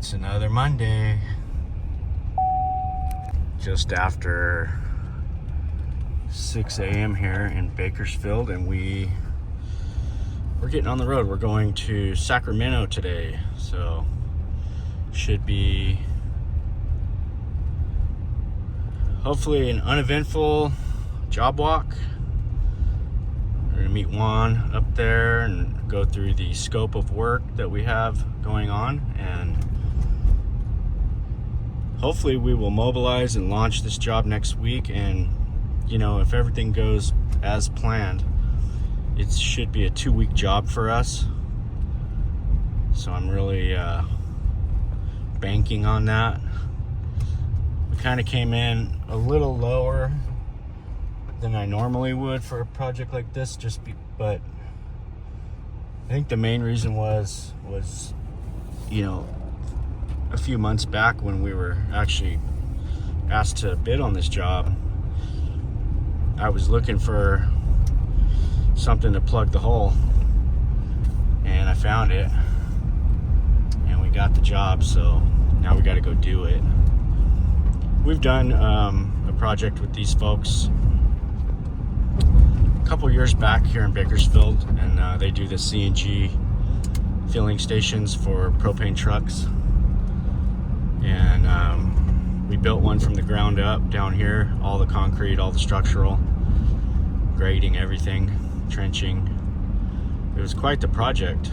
It's another Monday. Just after 6 a.m. here in Bakersfield, and we're getting on the road. We're going to Sacramento today, so should be hopefully an uneventful job walk. We're gonna meet Juan up there and go through the scope of work that we have going on, and hopefully we will mobilize and launch this job next week. And you know, if everything goes as planned, it should be a 2-week job for us. So I'm really banking on that. We kind of came in a little lower than I normally would for a project like this, but I think the main reason was you know, a few months back when we were actually asked to bid on this job, I was looking for something to plug the hole, and I found it, and we got the job. So now we got to go do it. We've done a project with these folks a couple years back here in Bakersfield, and they do the CNG filling stations for propane trucks, and we built one from the ground up down here, all the concrete, all the structural, grading, everything, trenching. It was quite the project.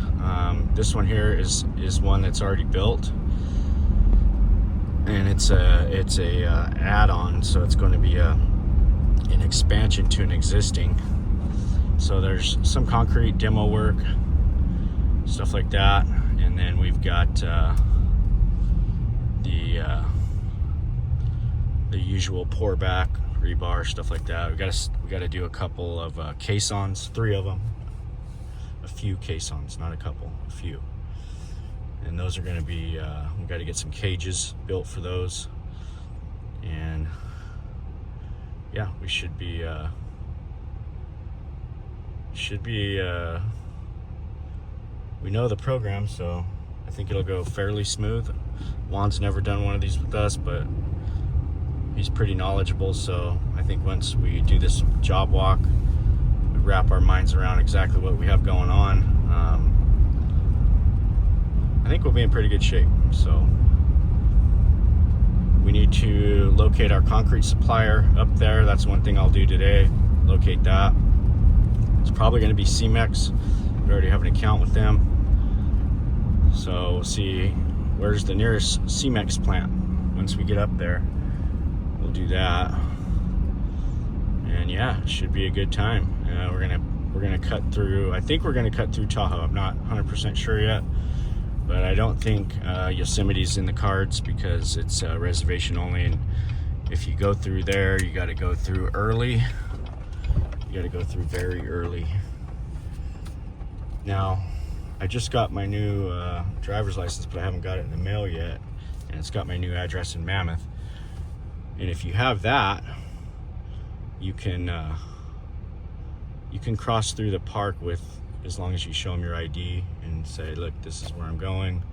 This one here is one that's already built, and it's a add-on, so it's going to be an expansion to an existing. So there's some concrete demo work, stuff like that, and then we've got the usual pour back, rebar, stuff like that. We got to do a couple of caissons, 3 of them, a few caissons, not a couple, a few. And those are going to be we got to get some cages built for those, and yeah, we should be we know the program, so I think it'll go fairly smooth. Juan's never done one of these with us, but he's pretty knowledgeable, so I think once we do this job walk, we wrap our minds around exactly what we have going on, I think we'll be in pretty good shape. So we need to locate our concrete supplier up there. That's one thing I'll do today, locate that. It's probably going to be CEMEX. We already have an account with them, so we'll see where's the nearest CEMEX plant. Once we get up there, we'll do that, and yeah, it should be a good time. We're gonna cut through. I think we're gonna cut through Tahoe. I'm not 100% sure yet, but I don't think Yosemite's in the cards because it's reservation only, and if you go through there, you got to go through early. You got to go through very early. Now, I just got my new driver's license, but I haven't got it in the mail yet, and it's got my new address in Mammoth. And if you have that, you can cross through the park with, as long as you show them your ID and say, look, this is where I'm going.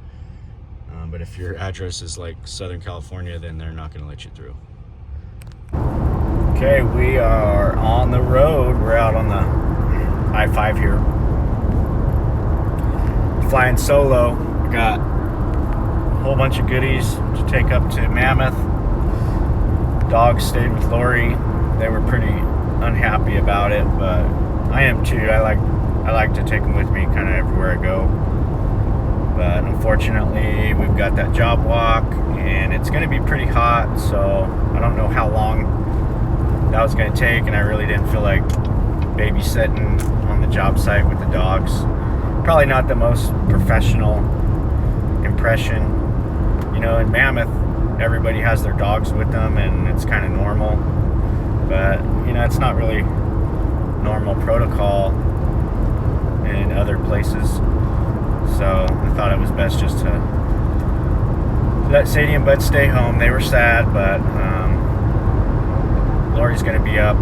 But if your address is like Southern California, then they're not going to let you through. Okay, we are on the road. We're out on the I-5 here. Flying solo. We got a whole bunch of goodies to take up to Mammoth. Dogs stayed with Lori. They were pretty unhappy about it, but I am too. I like to take them with me kind of everywhere I go. But unfortunately, we've got that job walk, and it's going to be pretty hot, so I don't know how long that was going to take, and I really didn't feel like babysitting on the job site with the dogs. Probably not the most professional impression. You know, in Mammoth, everybody has their dogs with them, and it's kind of normal. But, you know, it's not really normal protocol in other places. So I thought it was best just to let Sadie and Bud stay home. They were sad, but Lori's going to be up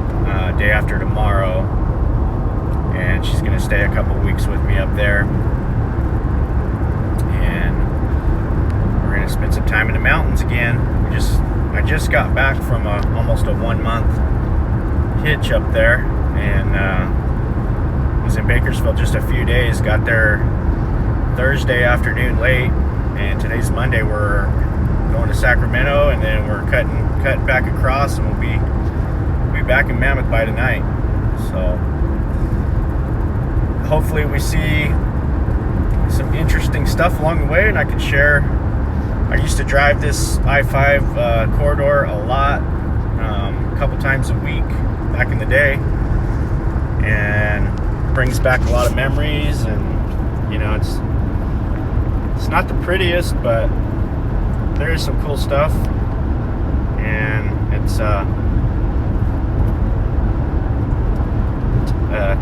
day after tomorrow, and she's going to stay a couple weeks with me up there. And we're going to spend some time in the mountains again. I just got back from almost a 1-month hitch up there, and was in Bakersfield just a few days. Got there Thursday afternoon late, and today's Monday. We're going to Sacramento, and then we're cutting back across, and we'll be back in Mammoth by tonight. So hopefully we see some interesting stuff along the way, and I can share. I used to drive this I-5 corridor a lot, a couple times a week back in the day, and brings back a lot of memories. And you know, it's not the prettiest, but there is some cool stuff, and it's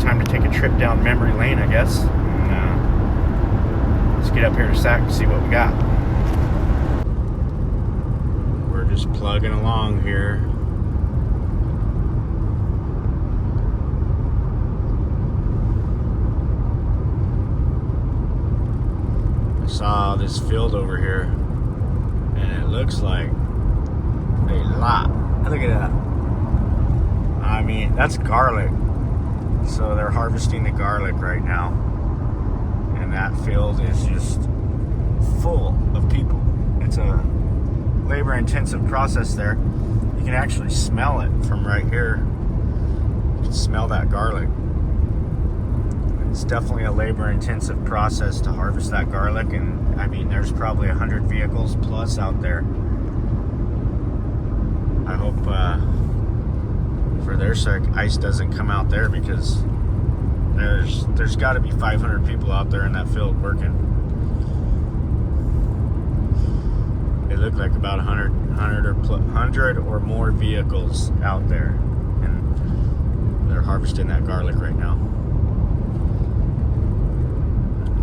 time to take a trip down memory lane, I guess. And, let's get up here to Sac and see what we got. We're just plugging along here. I saw this field over here, and it looks like a lot. Look at that. I mean, that's garlic. So they're harvesting the garlic right now, and that field is just full of people. It's a labor-intensive process there. You can actually smell it from right here. You can smell that garlic. It's definitely a labor-intensive process to harvest that garlic, and I mean, there's probably 100 vehicles plus out there. I hope for their sake ICE doesn't come out there, because there's got to be 500 people out there in that field working. They look like about 100 or more vehicles out there, and they're harvesting that garlic right now.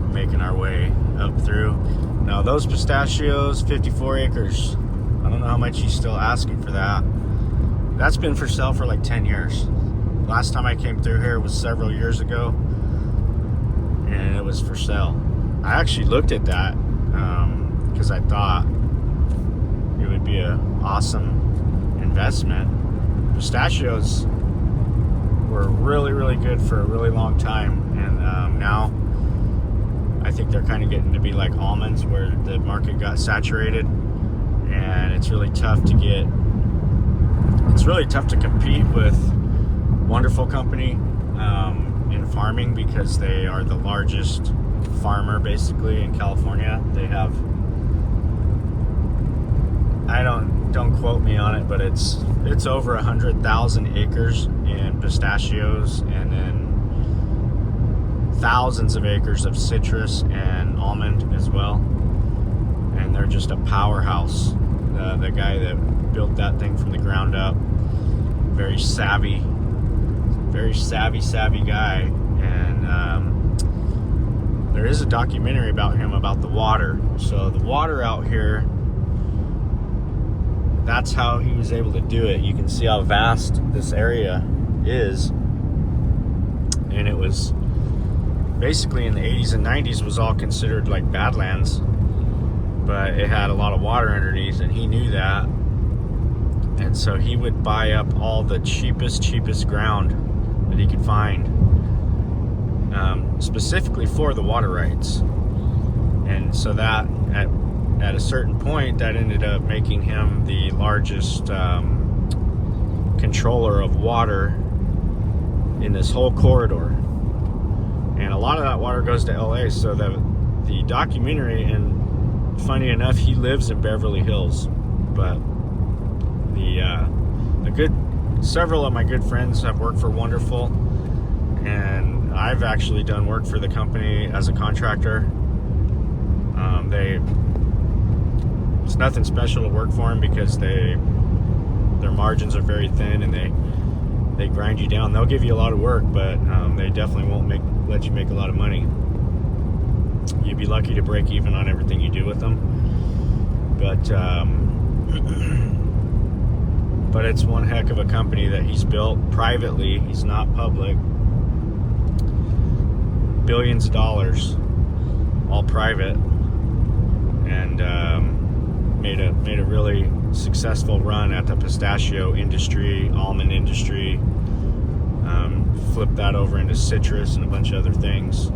We're making our way up through. Now those pistachios, 54 acres. I don't know how much he's still asking for that. That's been for sale for like 10 years. Last time I came through here was several years ago, and it was for sale. I actually looked at that because I thought it would be an awesome investment. Pistachios were really, really good for a really long time, and now I think they're kind of getting to be like almonds, where the market got saturated, and it's really tough to get. It's really tough to compete with Wonderful Company in farming, because they are the largest farmer basically in California. They have, don't quote me on it, but it's over 100,000 acres in pistachios, and then thousands of acres of citrus and almond as well. And they're just a powerhouse. The guy that built that thing from the ground up, very savvy guy. And there is a documentary about him, about the water. So the water out here, that's how he was able to do it. You can see how vast this area is, and it was basically in the 80s and 90s was all considered like badlands, but it had a lot of water underneath, and he knew that. And so he would buy up all the cheapest ground that he could find, specifically for the water rights. And so that at a certain point, that ended up making him the largest controller of water in this whole corridor. And a lot of that water goes to LA. So the documentary, and funny enough, he lives in Beverly Hills, but several of my good friends have worked for Wonderful, and I've actually done work for the company as a contractor. It's nothing special to work for them, because their margins are very thin, and they grind you down. They'll give you a lot of work, but they definitely won't let you make a lot of money. You'd be lucky to break even on everything you do with them. But it's one heck of a company that he's built privately. He's not public. Billions of dollars, all private. And made a really successful run at the pistachio industry, almond industry. Flipped that over into citrus and a bunch of other things.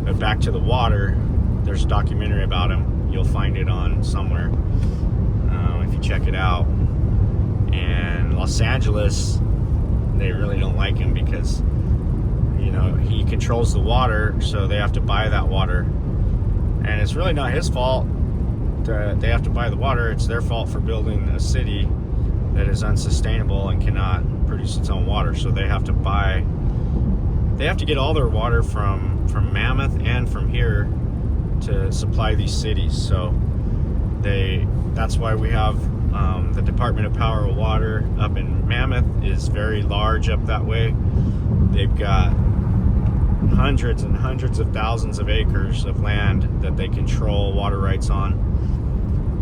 But back to the water, there's a documentary about him. You'll find it on somewhere if you check it out. And Los Angeles, they really don't like him because, you know, he controls the water, so they have to buy that water. And it's really not his fault that they have to buy the water. It's their fault for building a city that is unsustainable and cannot produce its own water. So they have to get all their water from Mammoth and from here to supply these cities. So that's why we have the Department of Power and Water up in Mammoth is very large up that way. They've got hundreds and hundreds of thousands of acres of land that they control water rights on.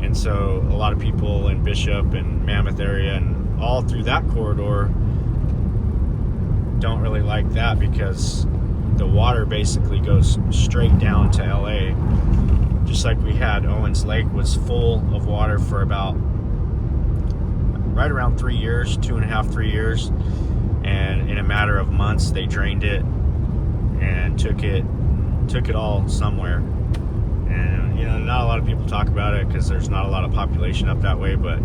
And so a lot of people in Bishop and Mammoth area and all through that corridor don't really like that because the water basically goes straight down to LA. Just like we had, Owens Lake was full of water for about right around 3 years, 2.5, 3 years. And in a matter of months, they drained it and took it all somewhere. And, you know, not a lot of people talk about it because there's not a lot of population up that way, but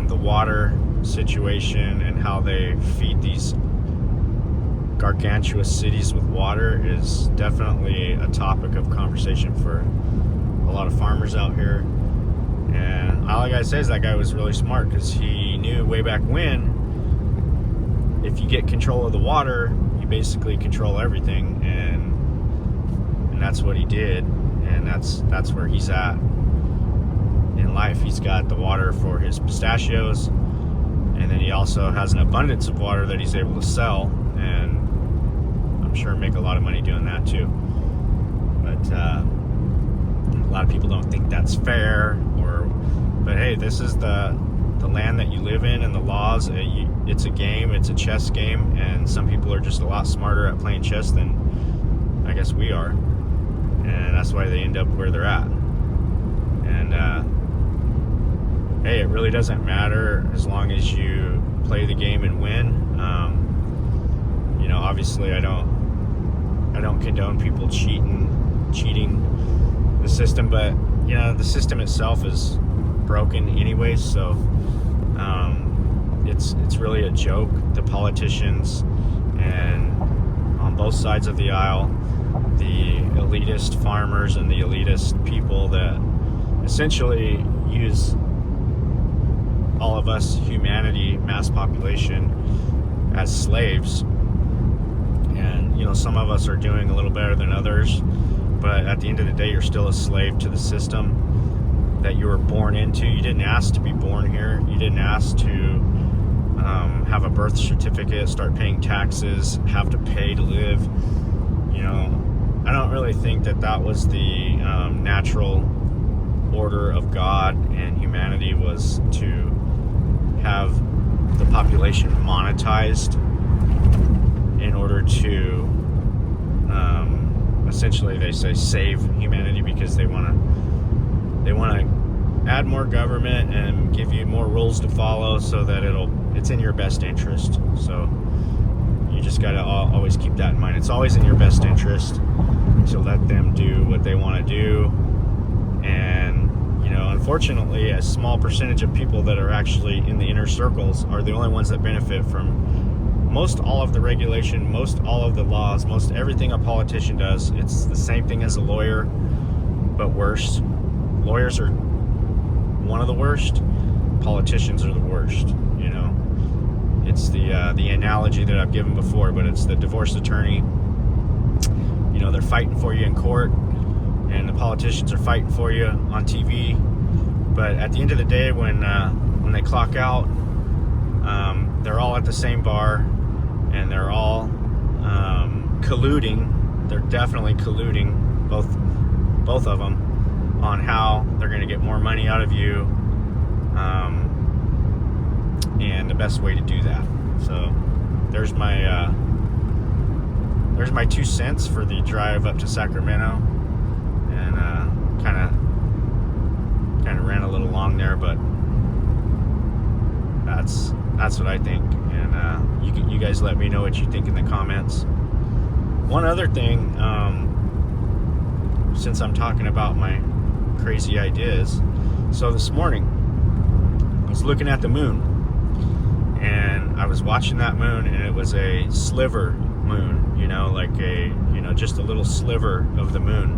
the water situation and how they feed these gargantuous cities with water is definitely a topic of conversation for a lot of farmers out here. And all I gotta say is that guy was really smart because he knew way back when, if you get control of the water, you basically control everything, and that's what he did. And that's where he's at in life. He's got the water for his pistachios, and then he also has an abundance of water that he's able to sell, and I'm sure make a lot of money doing that too. But a lot of people don't think that's fair, but hey, this is the land that you live in, and the laws. It's a game, it's a chess game, and some people are just a lot smarter at playing chess than I guess we are. And that's why they end up where they're at. And hey, it really doesn't matter as long as you play the game and win. You know, obviously I don't condone people cheating the system, but you know, the system itself is broken anyways. So it's really a joke. The politicians and on both sides of the aisle, the elitist farmers and the elitist people that essentially use all of us, humanity, mass population, as slaves. And, you know, some of us are doing a little better than others, but at the end of the day, you're still a slave to the system that you were born into. You didn't ask to be born here. You didn't ask to have a birth certificate, start paying taxes, have to pay to live. You know, I don't really think that was the natural order of God and humanity, was to have the population monetized in order to essentially, they say, save humanity, because they want to add more government and give you more rules to follow so that it's in your best interest. So you just got to always keep that in mind. It's always in your best interest to let them do what they want to do. And, you know, unfortunately, a small percentage of people that are actually in the inner circles are the only ones that benefit from most all of the regulation, most all of the laws, most everything a politician does. It's the same thing as a lawyer, but worse. Lawyers are one of the worst. Politicians are the worst. You know, it's the analogy that I've given before, but it's the divorce attorney. You know, they're fighting for you in court, and the politicians are fighting for you on TV. But at the end of the day, when they clock out, they're all at the same bar, and they're all colluding. They're definitely colluding, both of them, on how they're going to get more money out of you, and the best way to do that. So there's my 2 cents for the drive up to Sacramento, and kind of kind of ran a little long there, but that's what I think. And you guys let me know what you think in the comments. One other thing, since I'm talking about my crazy ideas, so this morning I was looking at the moon, and I was watching that moon, and it was a sliver moon, you know, like just a little sliver of the moon.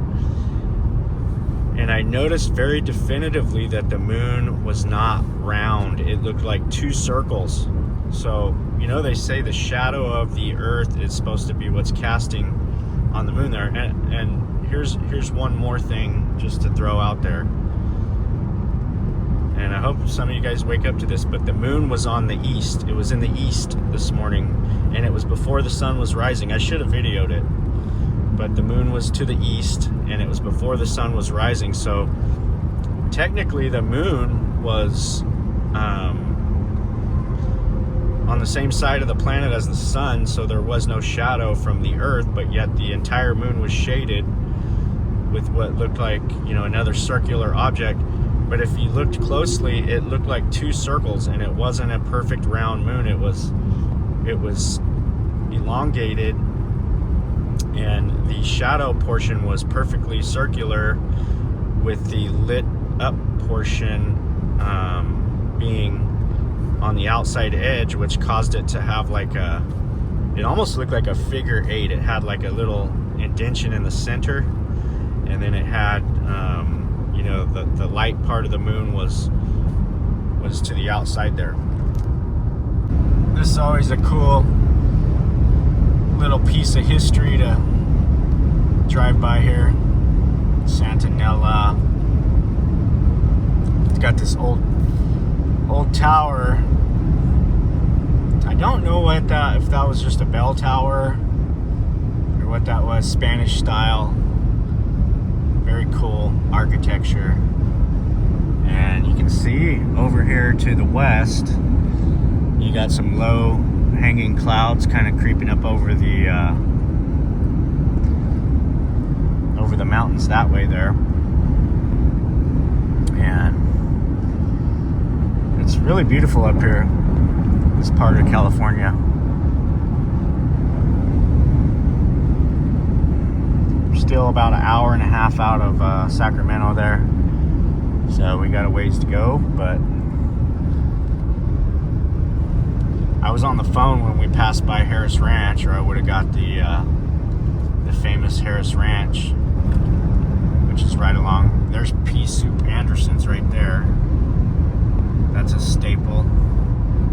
And I noticed very definitively that the moon was not round. It looked like two circles. So, you know, they say the shadow of the earth is supposed to be what's casting on the moon there. And here's one more thing just to throw out there. And I hope some of you guys wake up to this, but the moon was on the east. It was in the east this morning, and it was before the sun was rising. I should have videoed it, but the moon was to the east, and it was before the sun was rising. So technically the moon was on the same side of the planet as the sun, so there was no shadow from the earth, but yet the entire moon was shaded with what looked like, you know, another circular object. But if you looked closely, it looked like two circles, and it wasn't a perfect round moon. It was elongated, and the shadow portion was perfectly circular, with the lit up portion being on the outside edge, which caused it to have like it almost looked like a figure 8. It had like a little indentation in the center, and then it had you know, the light part of the moon was to the outside there. This is always a cool little piece of history to drive by here. Santanella. It's got this old tower. I don't know if that was just a bell tower or what that was. Spanish style. Very cool architecture. And you can see over here to the west, you got some low hanging clouds kind of creeping up over the mountains that way there. And it's really beautiful up here, this part of California. Still about an hour and a half out of Sacramento there, so we got a ways to go. But I was on the phone when we passed by Harris Ranch, or I would have got the famous Harris Ranch, which is right along. There's Pea Soup Anderson's right there. That's a staple,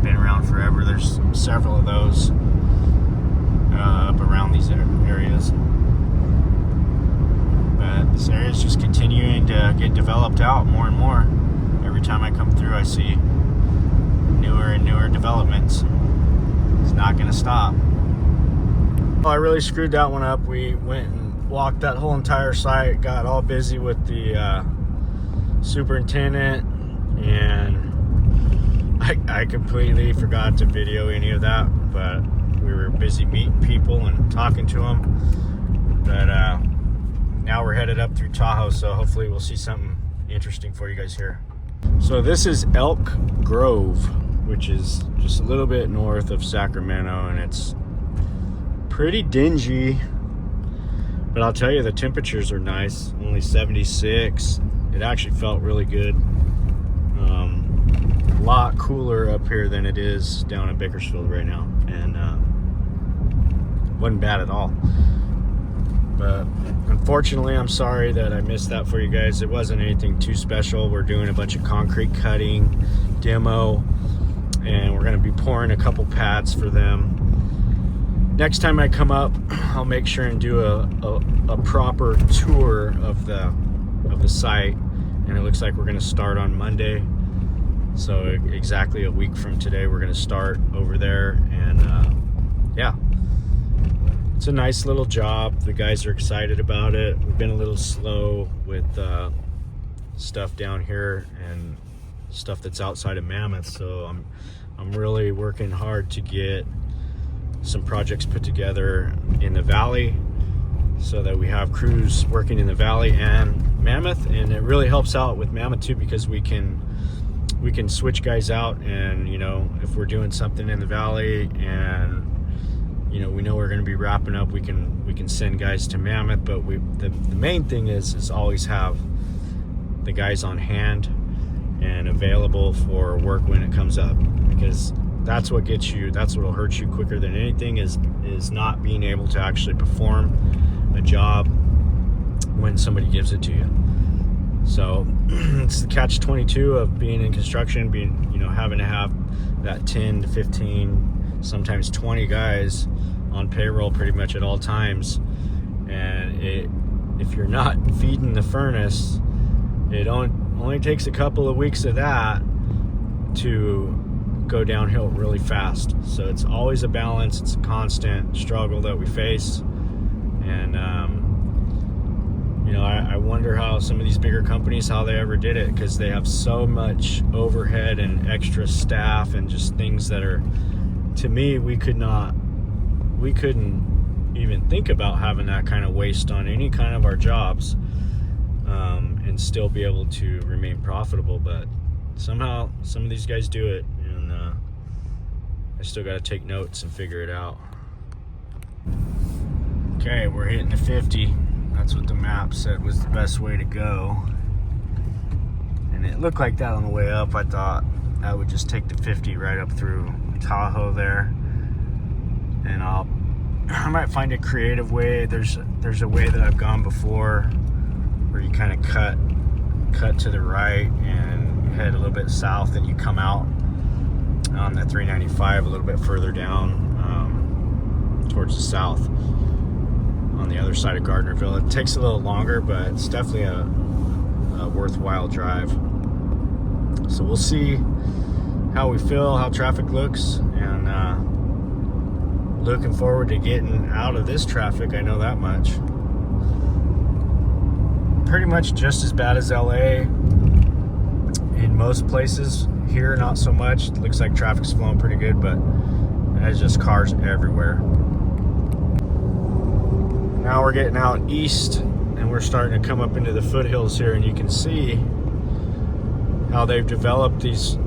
been around forever. There's several of those up around these areas. This area is just continuing to get developed out more and more. Every time I come through, I see newer and newer developments. It's not going to stop. Well, I really screwed that one up. We went and walked that whole entire site, got all busy with the superintendent, and I completely forgot to video any of that, but we were busy meeting people and talking to them. But now we're headed up through Tahoe, so hopefully we'll see something interesting for you guys here. So this is Elk Grove, which is just a little bit north of Sacramento, and it's pretty dingy, but I'll tell you, the temperatures are nice. Only 76. It actually felt really good. A lot cooler up here than it is down in Bakersfield right now, and wasn't bad at all. But unfortunately, I'm sorry that I missed that for you guys. It wasn't anything too special. We're doing a bunch of concrete cutting, demo, and we're going to be pouring a couple pads for them. Next time I come up, I'll make sure and do a proper tour of the site. And it looks like we're going to start on Monday. So exactly a week from today, we're going to start over there. And yeah. It's a nice little job. The guys are excited about it. We've been a little slow with stuff down here and stuff that's outside of Mammoth, so I'm really working hard to get some projects put together in the valley so that we have crews working in the valley and Mammoth. And it really helps out with Mammoth too, because we can switch guys out, and you know, if we're doing something in the valley and you know, we know we're going to be wrapping up, we can send guys to Mammoth. But the main thing is always have the guys on hand and available for work when it comes up, because that's what gets you, that's what'll hurt you quicker than anything, is not being able to actually perform a job when somebody gives it to you. So it's the catch-22 of being in construction, you know, having to have that 10 to 15, sometimes 20 guys on payroll pretty much at all times. And if you're not feeding the furnace, it only takes a couple of weeks of that to go downhill really fast. So it's always a balance. It's a constant struggle that we face. And you know, I wonder how some of these bigger companies, how they ever did it, because they have so much overhead and extra staff and just things that are, to me, we couldn't even think about having that kind of waste on any kind of our jobs, and still be able to remain profitable. But somehow some of these guys do it, and I still got to take notes and figure it out. Okay, we're hitting the 50. That's what the map said was the best way to go. And it looked like that on the way up. I thought I would just take the 50 right up through Tahoe there. And I might find a creative way. There's a way that I've gone before where you kind of cut to the right and head a little bit south, and you come out on the 395 a little bit further down towards the south on the other side of Gardnerville. It takes a little longer, but it's definitely a worthwhile drive. So we'll see how we feel, how traffic looks, and looking forward to getting out of this traffic. I know that much. Pretty much just as bad as LA in most places. Here, not so much. It looks like traffic's flowing pretty good, but there's just cars everywhere. Now we're getting out east, and we're starting to come up into the foothills here, and you can see how they've developed these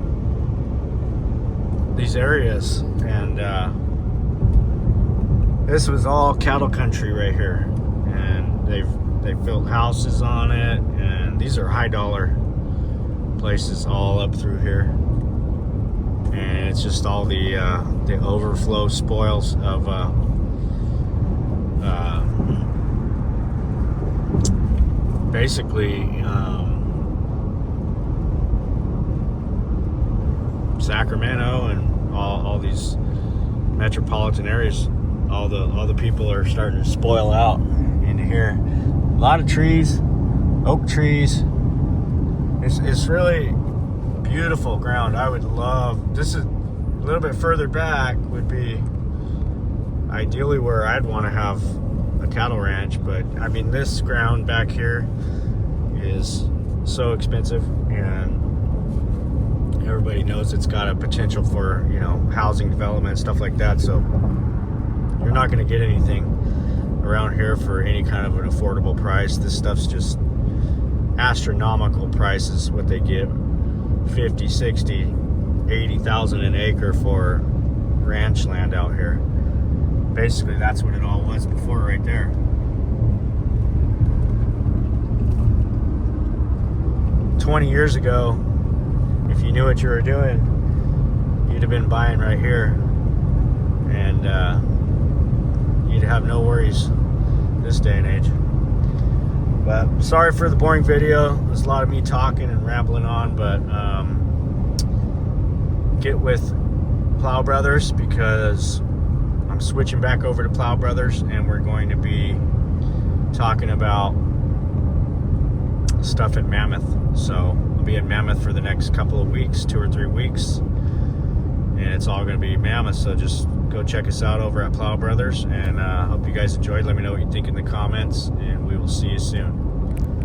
areas. And this was all cattle country right here, and they've built houses on it, and these are high dollar places all up through here. And it's just all the overflow spoils of basically Sacramento and all these metropolitan areas. All the people are starting to spoil out into here. A lot of trees, oak trees. It's really beautiful ground. I would love, this is a little bit further back would be ideally where I'd want to have a cattle ranch, but I mean, this ground back here is so expensive, and everybody knows it's got a potential for, you know, housing development, stuff like that. So you're not going to get anything around here for any kind of an affordable price. This stuff's just astronomical prices, what they give, 50, 60, 80,000 an acre for ranch land out here. Basically, that's what it all was before right there. $20 years ago, if you knew what you were doing, you'd have been buying right here, and you'd have no worries this day and age. But sorry for the boring video. There's a lot of me talking and rambling on, but get with Plow Brothers, because I'm switching back over to Plow Brothers, and we're going to be talking about stuff at Mammoth. So I'll be in Mammoth for the next couple of weeks, 2 or 3 weeks, and it's all going to be Mammoth. So just go check us out over at Plow Brothers, and hope you guys enjoyed. Let me know what you think in the comments, and we will see you soon.